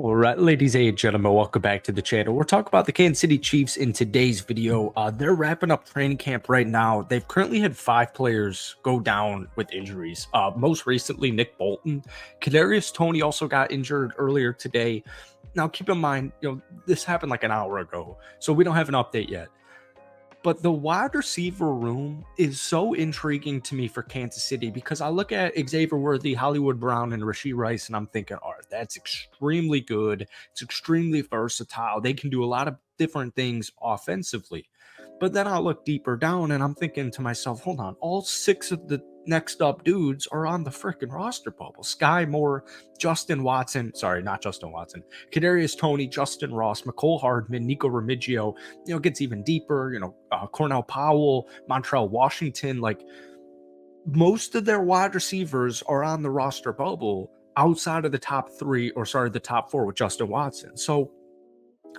All right, ladies and gentlemen, welcome back to the channel. We're talking about the Kansas City Chiefs in today's video. They're wrapping up training camp right now. They've currently had 5 players go down with injuries. Most recently, Nick Bolton. Kadarius Toney also got injured earlier today. Now, keep in mind, this happened like an hour ago, so we don't have an update yet. But the wide receiver room is so intriguing to me for Kansas City because I look at Xavier Worthy, Hollywood Brown, and Rashee Rice, and I'm thinking, all right, that's extremely good. It's extremely versatile. They can do a lot of different things offensively. But then I look deeper down and I'm thinking to myself, hold on, all 6 of the next up dudes are on the freaking roster bubble. Sky Moore, Justin Watson, sorry, not Justin Watson, Kadarius Toney, Justin Ross, McCole Hardman, Nico Remigio, gets even deeper, Cornell Powell, Montrell Washington, like most of their wide receivers are on the roster bubble outside of the top 3, or sorry, the top 4 with Justin Watson. So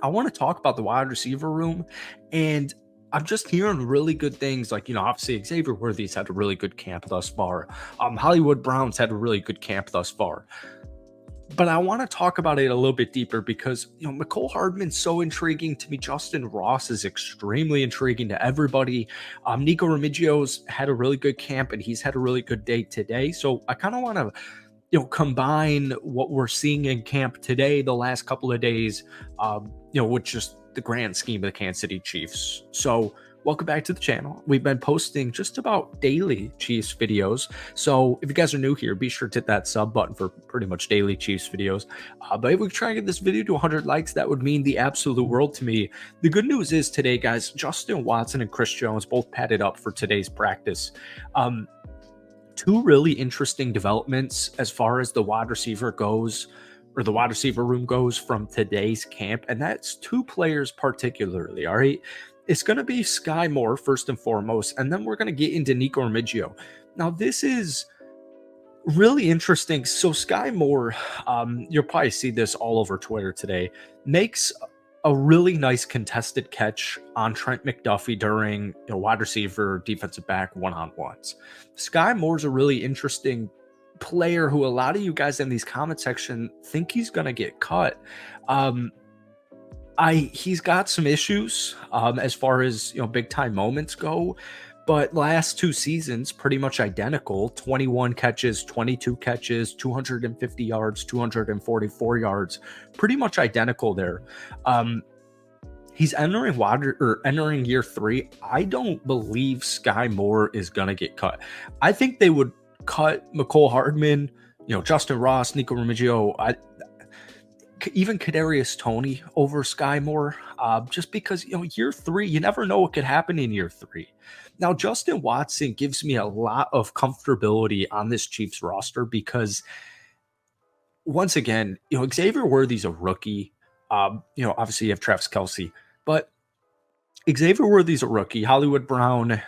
I want to talk about the wide receiver room, and I'm just hearing really good things. Like, obviously Xavier Worthy's had a really good camp thus far. Hollywood Brown's had a really good camp thus far. But I want to talk about it a little bit deeper because, McCole Hardman's so intriguing to me. Justin Ross is extremely intriguing to everybody. Nico Remigio's had a really good camp, and he's had a really good day today. So I kind of want to combine what we're seeing in camp today, the last couple of days, with just the grand scheme of the Kansas City Chiefs. So welcome back to the channel. We've been posting just about daily Chiefs videos. So if you guys are new here, be sure to hit that sub button for pretty much daily Chiefs videos. But if we try and get this video to 100 likes, that would mean the absolute world to me. The good news is today, guys, Justin Watson and Chris Jones both padded up for today's practice. 2 really interesting developments as far as the wide receiver goes, or the wide receiver room goes from today's camp, and that's 2 players particularly. All right, it's going to be Sky Moore first and foremost, and then we're going to get into Nico Remigio. Now, this is really interesting. So Sky Moore, you'll probably see this all over Twitter today, makes a really nice contested catch on Trent McDuffie during wide receiver, defensive back one-on-ones. Sky Moore's a really interesting player who a lot of you guys in these comment section think he's going to get cut. He's got some issues as far as big time moments go, but last 2 seasons pretty much identical. 21 catches, 22 catches, 250 yards, 244 yards, pretty much identical there. He's entering year 3. I don't believe Sky Moore is gonna get cut. I think they would cut McCole Hardman, Justin Ross, Nico Remigio, even Kadarius Toney over Sky Moore, just because year 3, you never know what could happen in year 3. Now, Justin Watson gives me a lot of comfortability on this Chiefs roster because, once again, Xavier Worthy's a rookie. Obviously you have Travis Kelce, but Xavier Worthy's a rookie. Hollywood Brown,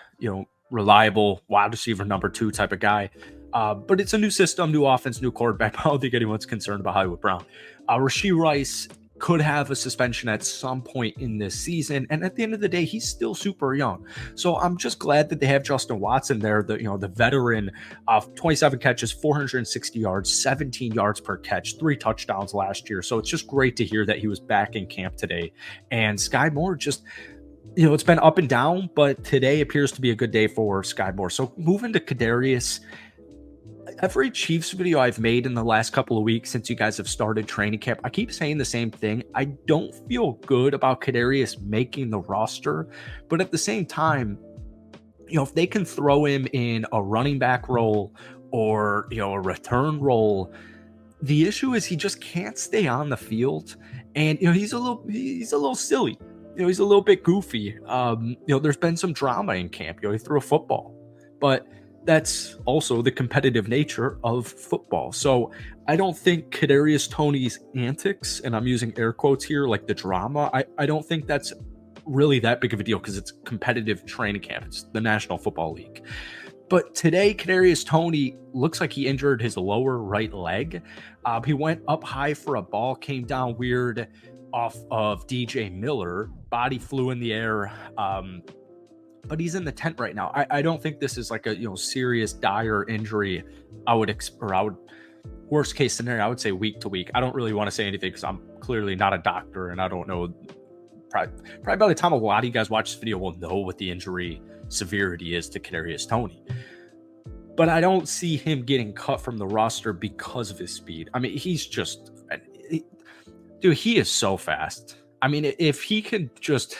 reliable wide receiver number 2 type of guy. But it's a new system, new offense, new quarterback. I don't think anyone's concerned about Hollywood Brown. Rashee Rice could have a suspension at some point in this season, and at the end of the day, he's still super young. So I'm just glad that they have Justin Watson there, the veteran, 27 catches, 460 yards, 17 yards per catch, 3 touchdowns last year. So it's just great to hear that he was back in camp today. And Sky Moore just, it's been up and down, but today appears to be a good day for Sky Moore. So moving to Kadarius. Every Chiefs video I've made in the last couple of weeks since you guys have started training camp, I keep saying the same thing. I don't feel good about Kadarius making the roster, but at the same time, if they can throw him in a running back role or, a return role, the issue is he just can't stay on the field. And, he's a little silly. He's a little bit goofy. There's been some drama in camp. He threw a football, but that's also the competitive nature of football. So I don't think Kadarius Toney's antics, and I'm using air quotes here, like the drama, I don't think that's really that big of a deal because it's competitive training camp. It's the National Football League. But today, Kadarius Toney looks like he injured his lower right leg. He went up high for a ball, came down weird off of DJ Miller. Body flew in the air. But he's in the tent right now. I don't think this is like a serious dire injury. I would Worst case scenario, I would say week to week. I don't really want to say anything because I'm clearly not a doctor and I don't know. Probably by the time a lot of you guys watch this video will know what the injury severity is to Kadarius Toney. But I don't see him getting cut from the roster because of his speed. I mean, he's just, dude, he is so fast. I mean, if he could just,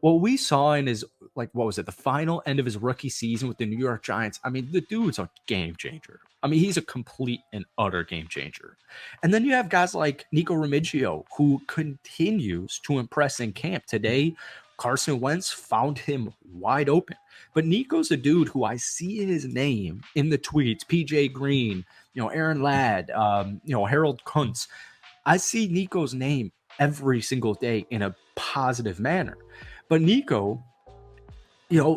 what we saw in his, like, what was it, the final end of his rookie season with the New York Giants, I mean, the dude's a game changer. I mean, he's a complete and utter game changer. And then you have guys like Nico Remigio, who continues to impress in camp. Today, Carson Wentz found him wide open. But Nico's a dude who I see his name in the tweets, PJ Green, Aaron Ladd, Harold Kuntz. I see Nico's name every single day in a positive manner. But Nico,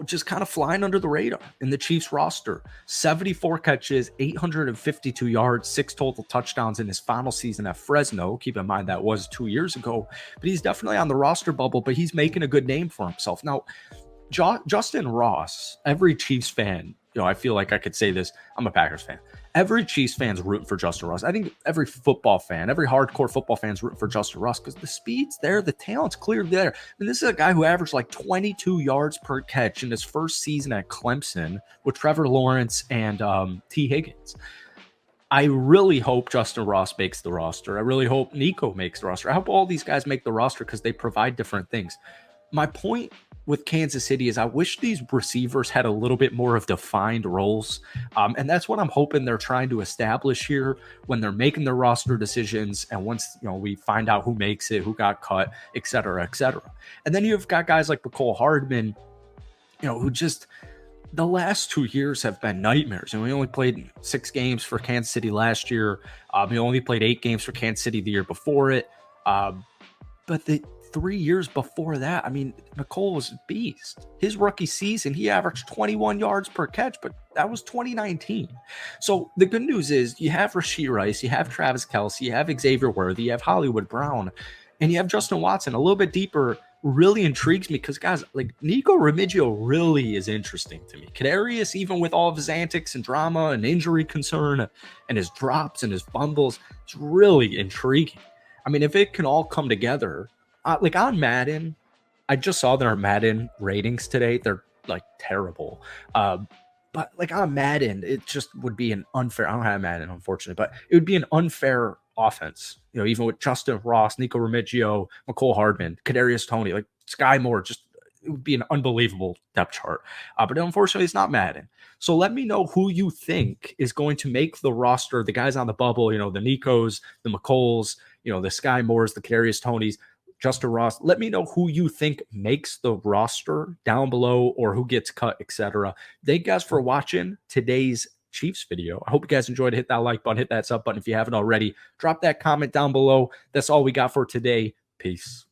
just kind of flying under the radar in the Chiefs roster. 74 catches, 852 yards, 6 total touchdowns in his final season at Fresno. Keep in mind that was 2 years ago. But he's definitely on the roster bubble, but he's making a good name for himself. Now, Justin Ross, every Chiefs fan, I feel like I could say this. I'm a Packers fan. Every Chiefs fan's rooting for Justin Ross. I think every football fan, every hardcore football fan's rooting for Justin Ross because the speed's there, the talent's clearly there. And this is a guy who averaged like 22 yards per catch in his first season at Clemson with Trevor Lawrence and T. Higgins. I really hope Justin Ross makes the roster. I really hope Nico makes the roster. I hope all these guys make the roster because they provide different things. My point with Kansas City is I wish these receivers had a little bit more of defined roles. And that's what I'm hoping they're trying to establish here when they're making their roster decisions. And once, we find out who makes it, who got cut, et cetera, et cetera. And then you've got guys like Mecole Hardman, who just the last 2 years have been nightmares. And we only played 6 games for Kansas City last year. We only played 8 games for Kansas City the year before it. But the 3 years before that, I mean, Mecole was a beast. His rookie season, he averaged 21 yards per catch, but that was 2019. So the good news is you have Rashee Rice, you have Travis Kelce, you have Xavier Worthy, you have Hollywood Brown, and you have Justin Watson. A little bit deeper really intrigues me because, guys, like Nico Remigio really is interesting to me. Kadarius, even with all of his antics and drama and injury concern and his drops and his fumbles, is really intriguing. I mean, if it can all come together, like on Madden, I just saw their Madden ratings today. They're like terrible. But like on Madden, it just would be an unfair. I don't have Madden, unfortunately, but it would be an unfair offense. Even with Justin Ross, Nico Remigio, Mecole Hardman, Kadarius Toney, like Sky Moore, just it would be an unbelievable depth chart. But unfortunately, it's not Madden. So let me know who you think is going to make the roster. The guys on the bubble, the Nicos, the McColes, the Sky Moores, the Kadarius Toneys, Justin Ross. Let me know who you think makes the roster down below or who gets cut, etc. Thank you guys for watching today's Chiefs video. I hope you guys enjoyed. Hit that like button, hit that sub button if you haven't already. Drop that comment down below. That's all we got for today. Peace.